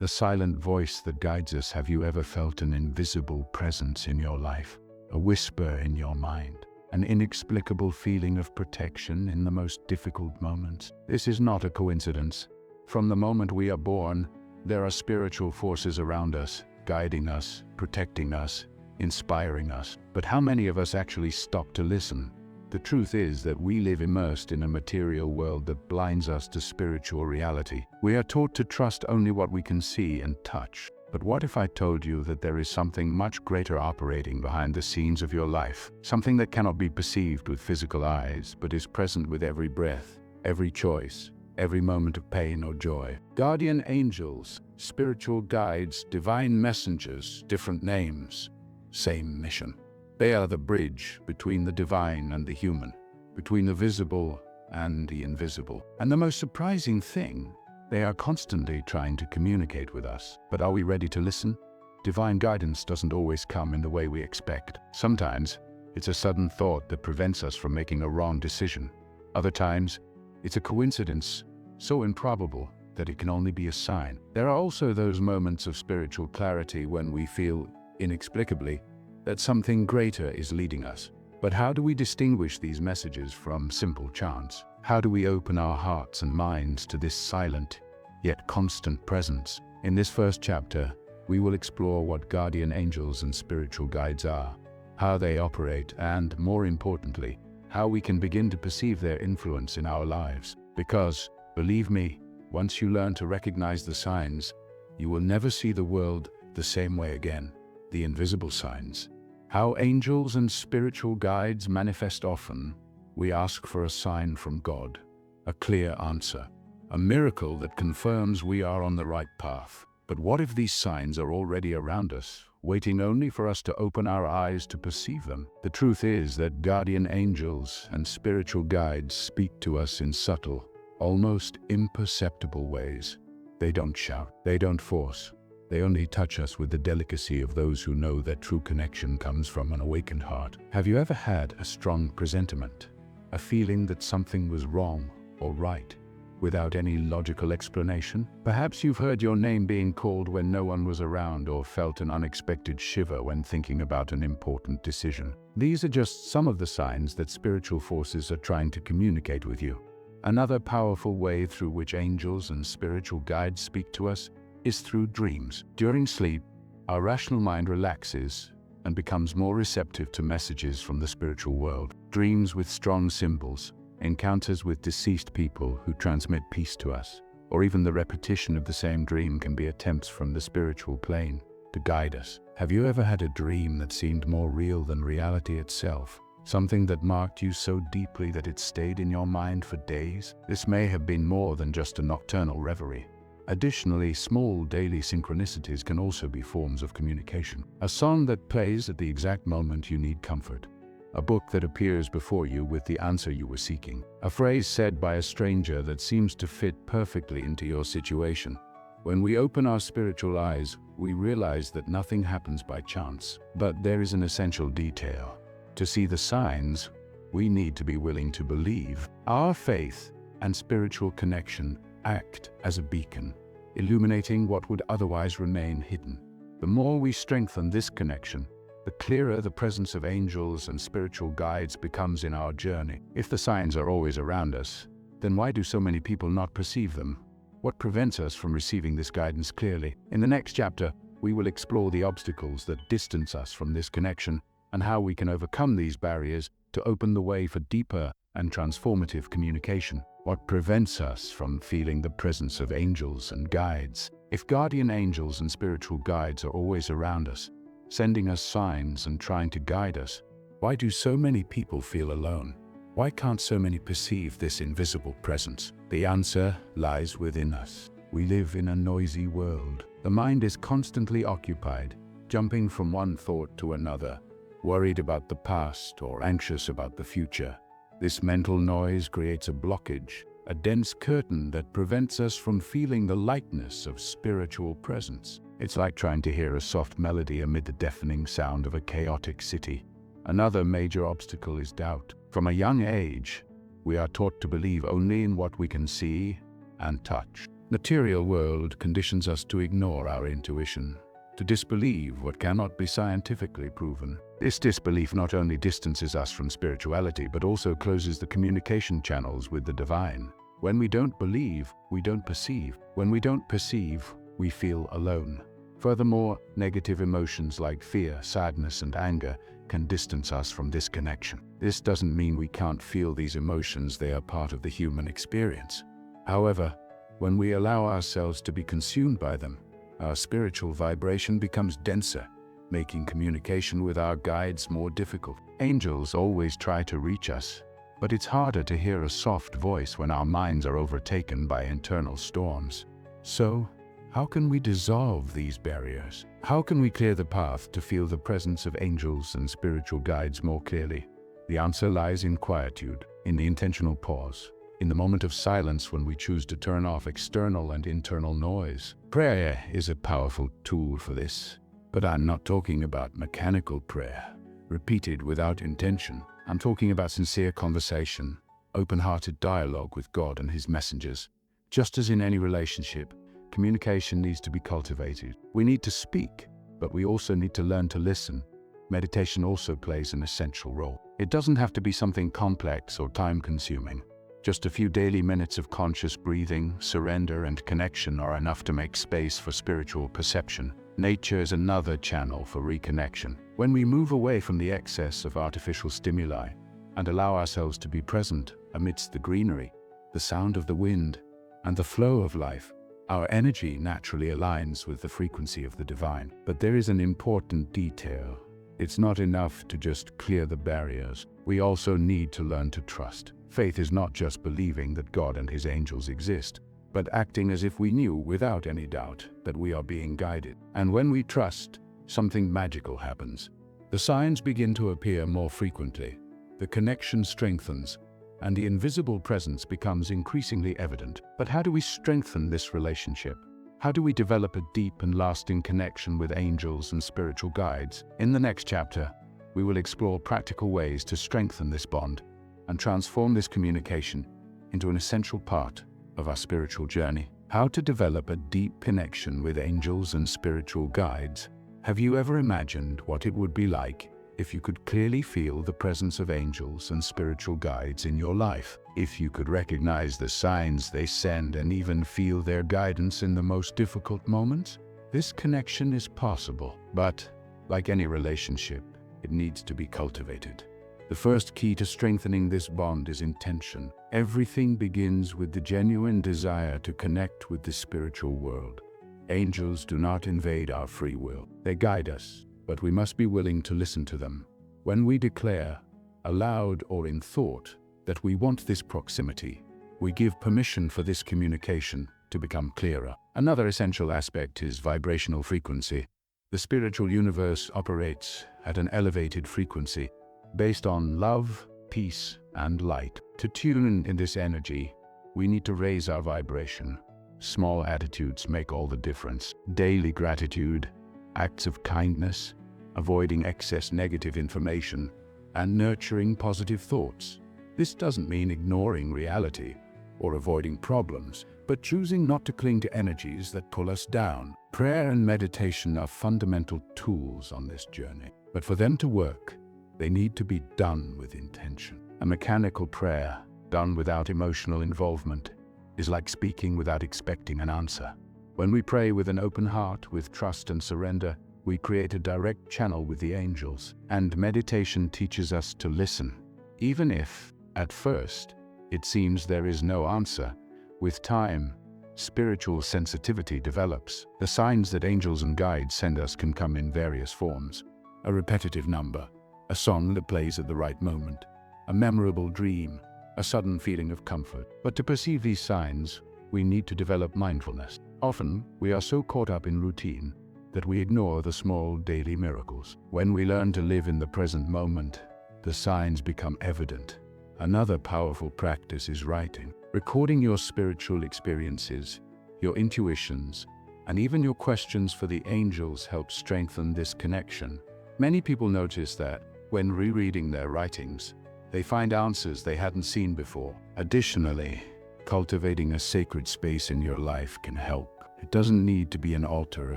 the silent voice that guides us. Have you ever felt an invisible presence in your life, a whisper in your mind, an inexplicable feeling of protection in the most difficult moments? This is not a coincidence. From the moment we are born, there are spiritual forces around us, guiding us, protecting us, inspiring us. But how many of us actually stop to listen? The truth is that we live immersed in a material world that blinds us to spiritual reality. We are taught to trust only what we can see and touch. But what if I told you that there is something much greater operating behind the scenes of your life? Something that cannot be perceived with physical eyes, but is present with every breath, every choice, every moment of pain or joy. Guardian angels, spiritual guides, divine messengers, different names, same mission. They are the bridge between the divine and the human, between the visible and the invisible. And the most surprising thing, they are constantly trying to communicate with us. But are we ready to listen? Divine guidance doesn't always come in the way we expect. Sometimes, it's a sudden thought that prevents us from making a wrong decision. Other times, it's a coincidence so improbable that it can only be a sign. There are also those moments of spiritual clarity when we feel, inexplicably, that something greater is leading us. But how do we distinguish these messages from simple chants? How do we open our hearts and minds to this silent, yet constant presence? In this first chapter, we will explore what guardian angels and spiritual guides are, how they operate, and, more importantly, how we can begin to perceive their influence in our lives. Because, believe me, once you learn to recognize the signs, you will never see the world the same way again. The invisible signs. How angels and spiritual guides manifest often. We ask for a sign from God, a clear answer, a miracle that confirms we are on the right path. But what if these signs are already around us, waiting only for us to open our eyes to perceive them? The truth is that guardian angels and spiritual guides speak to us in subtle, almost imperceptible ways. They don't shout, they don't force. They only touch us with the delicacy of those who know that true connection comes from an awakened heart. Have you ever had a strong presentiment, a feeling that something was wrong or right, without any logical explanation? Perhaps you've heard your name being called when no one was around, or felt an unexpected shiver when thinking about an important decision. These are just some of the signs that spiritual forces are trying to communicate with you. Another powerful way through which angels and spiritual guides speak to us is through dreams. During sleep, our rational mind relaxes and becomes more receptive to messages from the spiritual world. Dreams with strong symbols, encounters with deceased people who transmit peace to us, or even the repetition of the same dream can be attempts from the spiritual plane to guide us. Have you ever had a dream that seemed more real than reality itself? Something that marked you so deeply that it stayed in your mind for days? This may have been more than just a nocturnal reverie. Additionally, small daily synchronicities can also be forms of communication. A song that plays at the exact moment you need comfort. A book that appears before you with the answer you were seeking. A phrase said by a stranger that seems to fit perfectly into your situation. When we open our spiritual eyes, we realize that nothing happens by chance. But there is an essential detail. To see the signs, we need to be willing to believe. Our faith and spiritual connection act as a beacon, illuminating what would otherwise remain hidden. The more we strengthen this connection, the clearer the presence of angels and spiritual guides becomes in our journey. If the signs are always around us, then why do so many people not perceive them? What prevents us from receiving this guidance clearly? In the next chapter, we will explore the obstacles that distance us from this connection and how we can overcome these barriers to open the way for deeper and transformative communication. What prevents us from feeling the presence of angels and guides? If guardian angels and spiritual guides are always around us, sending us signs and trying to guide us, why do so many people feel alone? Why can't so many perceive this invisible presence? The answer lies within us. We live in a noisy world. The mind is constantly occupied, jumping from one thought to another, worried about the past or anxious about the future. This mental noise creates a blockage, a dense curtain that prevents us from feeling the lightness of spiritual presence. It's like trying to hear a soft melody amid the deafening sound of a chaotic city. Another major obstacle is doubt. From a young age, we are taught to believe only in what we can see and touch. Material world conditions us to ignore our intuition, to disbelieve what cannot be scientifically proven. This disbelief not only distances us from spirituality, but also closes the communication channels with the divine. When we don't believe, we don't perceive. When we don't perceive, we feel alone. Furthermore, negative emotions like fear, sadness, and anger can distance us from this connection. This doesn't mean we can't feel these emotions; they are part of the human experience. However, when we allow ourselves to be consumed by them, our spiritual vibration becomes denser, making communication with our guides more difficult. Angels always try to reach us, but it's harder to hear a soft voice when our minds are overtaken by internal storms. So, how can we dissolve these barriers? How can we clear the path to feel the presence of angels and spiritual guides more clearly? The answer lies in quietude, in the intentional pause, in the moment of silence when we choose to turn off external and internal noise. Prayer is a powerful tool for this, but I'm not talking about mechanical prayer, repeated without intention. I'm talking about sincere conversation, open-hearted dialogue with God and His messengers. Just as in any relationship, communication needs to be cultivated. We need to speak, but we also need to learn to listen. Meditation also plays an essential role. It doesn't have to be something complex or time-consuming. Just a few daily minutes of conscious breathing, surrender, and connection are enough to make space for spiritual perception. Nature is another channel for reconnection. When we move away from the excess of artificial stimuli and allow ourselves to be present amidst the greenery, the sound of the wind, and the flow of life, our energy naturally aligns with the frequency of the divine. But there is an important detail. It's not enough to just clear the barriers. We also need to learn to trust. Faith is not just believing that God and His angels exist, but acting as if we knew without any doubt that we are being guided. And when we trust, something magical happens. The signs begin to appear more frequently, the connection strengthens, and the invisible presence becomes increasingly evident. But how do we strengthen this relationship? How do we develop a deep and lasting connection with angels and spiritual guides? In the next chapter, we will explore practical ways to strengthen this bond and transform this communication into an essential part of our spiritual journey. How to develop a deep connection with angels and spiritual guides. Have you ever imagined what it would be like if you could clearly feel the presence of angels and spiritual guides in your life? If you could recognize the signs they send and even feel their guidance in the most difficult moments? This connection is possible, but like any relationship, it needs to be cultivated. The first key to strengthening this bond is intention. Everything begins with the genuine desire to connect with the spiritual world. Angels do not invade our free will. They guide us, but we must be willing to listen to them. When we declare, aloud or in thought, that we want this proximity, we give permission for this communication to become clearer. Another essential aspect is vibrational frequency. The spiritual universe operates at an elevated frequency, based on love, peace, and light. To tune in this energy, we need to raise our vibration. Small attitudes make all the difference. Daily gratitude, acts of kindness, avoiding excess negative information, and nurturing positive thoughts. This doesn't mean ignoring reality or avoiding problems, but choosing not to cling to energies that pull us down. Prayer and meditation are fundamental tools on this journey, but for them to work, they need to be done with intention. A mechanical prayer, done without emotional involvement, is like speaking without expecting an answer. When we pray with an open heart, with trust and surrender, we create a direct channel with the angels. And meditation teaches us to listen. Even if, at first, it seems there is no answer, with time, spiritual sensitivity develops. The signs that angels and guides send us can come in various forms. A repetitive number, a song that plays at the right moment, a memorable dream, a sudden feeling of comfort. But to perceive these signs, we need to develop mindfulness. Often, we are so caught up in routine that we ignore the small daily miracles. When we learn to live in the present moment, the signs become evident. Another powerful practice is writing. Recording your spiritual experiences, your intuitions, and even your questions for the angels helps strengthen this connection. Many people notice that when rereading their writings, they find answers they hadn't seen before. Additionally, Cultivating a sacred space in your life can help. It doesn't need to be an altar or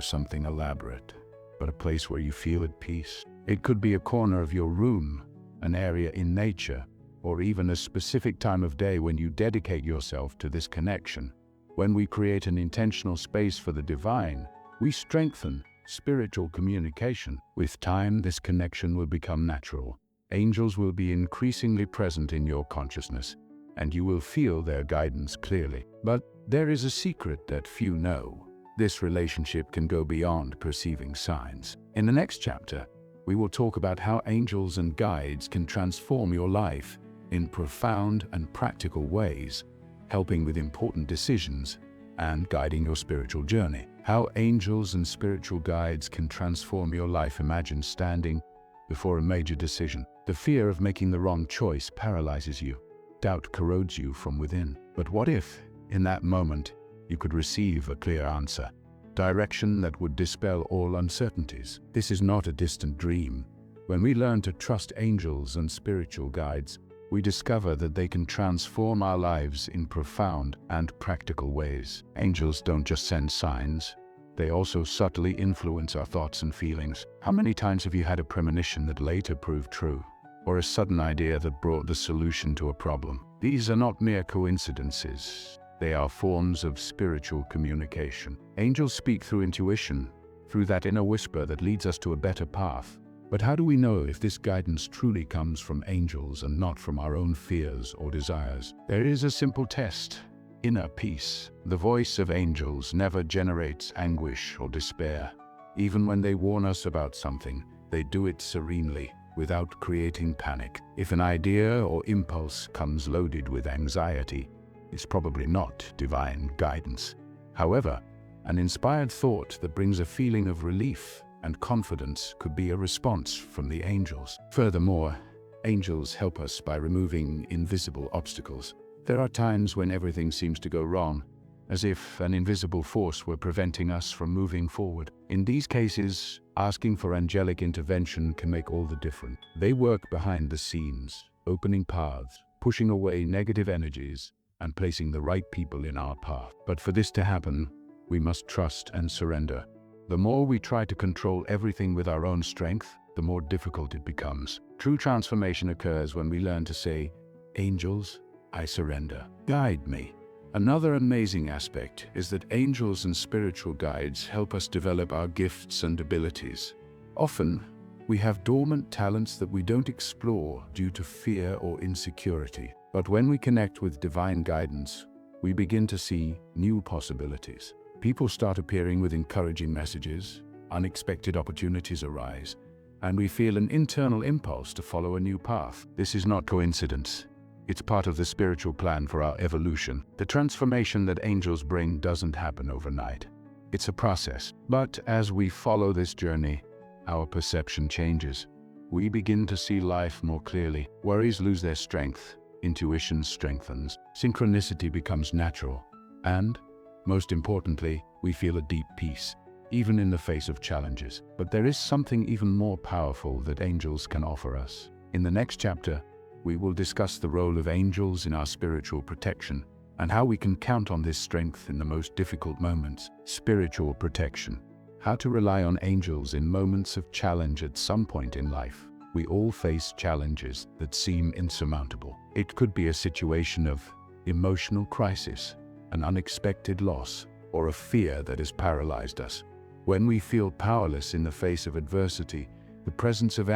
something elaborate, but a place where you feel at peace. It could be a corner of your room, an area in nature, or even a specific time of day when you dedicate yourself to this connection. When we create an intentional space for the divine, we strengthen spiritual communication. With time, this connection will become natural. Angels will be increasingly present in your consciousness, and you will feel their guidance clearly. But there is a secret that few know. This relationship can go beyond perceiving signs. In the next chapter, we will talk about how angels and guides can transform your life in profound and practical ways, helping with important decisions and guiding your spiritual journey. How angels and spiritual guides can transform your life. Imagine standing before a major decision. The fear of making the wrong choice paralyzes you. Doubt corrodes you from within. But what if, in that moment, you could receive a clear answer? Direction that would dispel all uncertainties. This is not a distant dream. When we learn to trust angels and spiritual guides, we discover that they can transform our lives in profound and practical ways. Angels don't just send signs, they also subtly influence our thoughts and feelings. How many times have you had a premonition that later proved true, or a sudden idea that brought the solution to a problem? These are not mere coincidences. They are forms of spiritual communication. Angels speak through intuition, through that inner whisper that leads us to a better path. But how do we know if this guidance truly comes from angels and not from our own fears or desires? There is a simple test: inner peace. The voice of angels never generates anguish or despair. Even when they warn us about something, they do it serenely, without creating panic. If an idea or impulse comes loaded with anxiety, it's probably not divine guidance. However, an inspired thought that brings a feeling of relief and confidence could be a response from the angels. Furthermore, angels help us by removing invisible obstacles. There are times when everything seems to go wrong, as if an invisible force were preventing us from moving forward. In these cases, asking for angelic intervention can make all the difference. They work behind the scenes, opening paths, pushing away negative energies, and placing the right people in our path. But for this to happen, we must trust and surrender. The more we try to control everything with our own strength, the more difficult it becomes. True transformation occurs when we learn to say, "Angels, I surrender. Guide me." Another amazing aspect is that angels and spiritual guides help us develop our gifts and abilities. Often, we have dormant talents that we don't explore due to fear or insecurity. But when we connect with divine guidance, we begin to see new possibilities. People start appearing with encouraging messages, unexpected opportunities arise, and we feel an internal impulse to follow a new path. This is not coincidence. It's part of the spiritual plan for our evolution. The transformation that angels bring doesn't happen overnight. It's a process. But as we follow this journey, our perception changes. We begin to see life more clearly. Worries lose their strength. Intuition strengthens. Synchronicity becomes natural. And, most importantly, we feel a deep peace, even in the face of challenges. But there is something even more powerful that angels can offer us. In the next chapter, we will discuss the role of angels in our spiritual protection and how we can count on this strength in the most difficult moments. Spiritual protection. How to rely on angels in moments of challenge at some point in life. We all face challenges that seem insurmountable. It could be a situation of emotional crisis, an unexpected loss, or a fear that has paralyzed us. When we feel powerless in the face of adversity, the presence of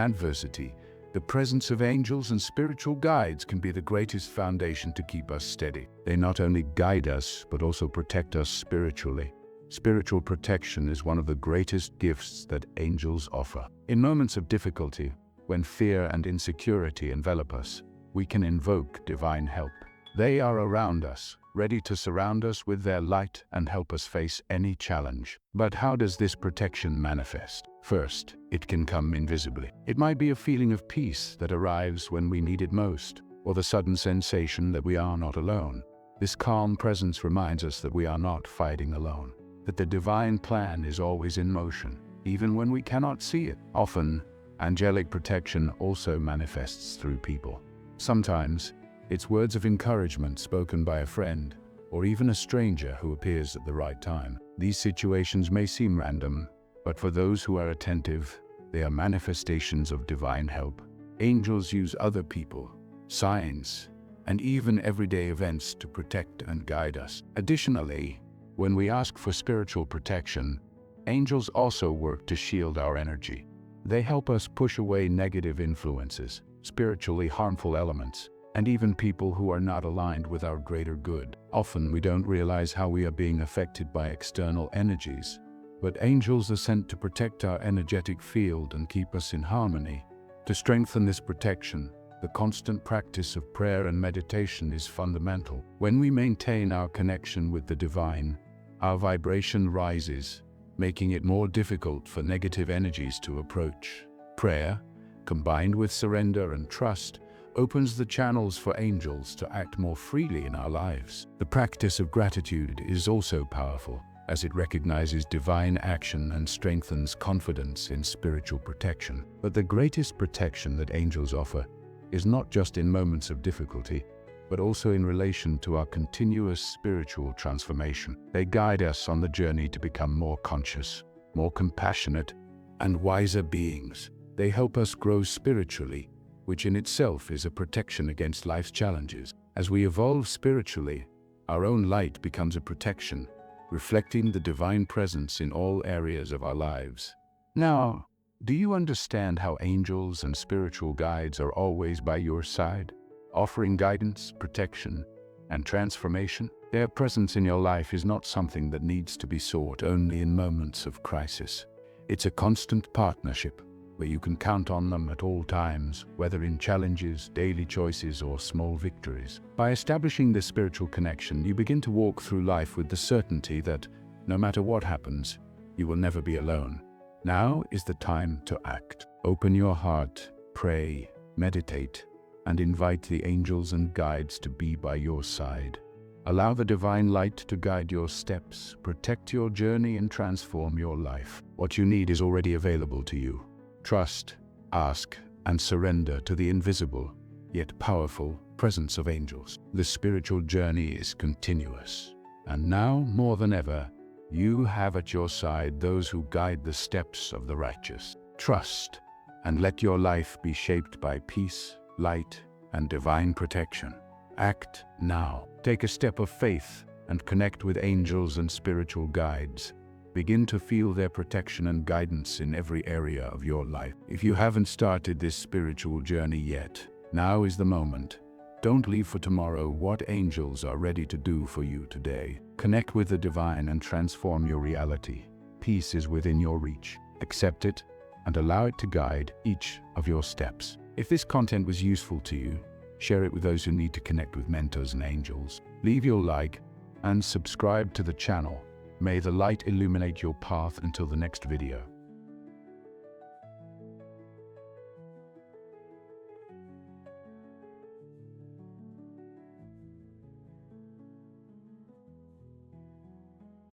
angels and spiritual guides can be the greatest foundation to keep us steady. They not only guide us, but also protect us spiritually. Spiritual protection is one of the greatest gifts that angels offer. In moments of difficulty, when fear and insecurity envelop us, we can invoke divine help. They are around us, ready to surround us with their light and help us face any challenge. But how does this protection manifest? First, it can come invisibly. It might be a feeling of peace that arrives when we need it most, or the sudden sensation that we are not alone. This calm presence reminds us that we are not fighting alone, that the divine plan is always in motion, even when we cannot see it. Often, angelic protection also manifests through people. Sometimes, it's words of encouragement spoken by a friend, or even a stranger who appears at the right time. These situations may seem random, but for those who are attentive, they are manifestations of divine help. Angels use other people, signs, and even everyday events to protect and guide us. Additionally, when we ask for spiritual protection, angels also work to shield our energy. They help us push away negative influences, spiritually harmful elements, and even people who are not aligned with our greater good. Often we don't realize how we are being affected by external energies, but angels are sent to protect our energetic field and keep us in harmony. To strengthen this protection, the constant practice of prayer and meditation is fundamental. When we maintain our connection with the divine, our vibration rises, making it more difficult for negative energies to approach. Prayer, combined with surrender and trust, opens the channels for angels to act more freely in our lives. The practice of gratitude is also powerful, as it recognizes divine action and strengthens confidence in spiritual protection. But the greatest protection that angels offer is not just in moments of difficulty, but also in relation to our continuous spiritual transformation. They guide us on the journey to become more conscious, more compassionate, and wiser beings. They help us grow spiritually, which in itself is a protection against life's challenges. As we evolve spiritually, our own light becomes a protection, reflecting the divine presence in all areas of our lives. Now, do you understand how angels and spiritual guides are always by your side, offering guidance, protection, and transformation? Their presence in your life is not something that needs to be sought only in moments of crisis. It's a constant partnership, where you can count on them at all times, whether in challenges, daily choices, or small victories. By establishing this spiritual connection, you begin to walk through life with the certainty that, no matter what happens, you will never be alone. Now is the time to act. Open your heart, pray, meditate, and invite the angels and guides to be by your side. Allow the divine light to guide your steps, protect your journey, and transform your life. What you need is already available to you. Trust, ask, and surrender to the invisible, yet powerful, presence of angels. The spiritual journey is continuous, and now, more than ever, you have at your side those who guide the steps of the righteous. Trust, and let your life be shaped by peace, light, and divine protection. Act now. Take a step of faith and connect with angels and spiritual guides. Begin to feel their protection and guidance in every area of your life. If you haven't started this spiritual journey yet, now is the moment. Don't leave for tomorrow what angels are ready to do for you today. Connect with the divine and transform your reality. Peace is within your reach. Accept it and allow it to guide each of your steps. If this content was useful to you, share it with those who need to connect with mentors and angels. Leave your like and subscribe to the channel. May the light illuminate your path until the next video.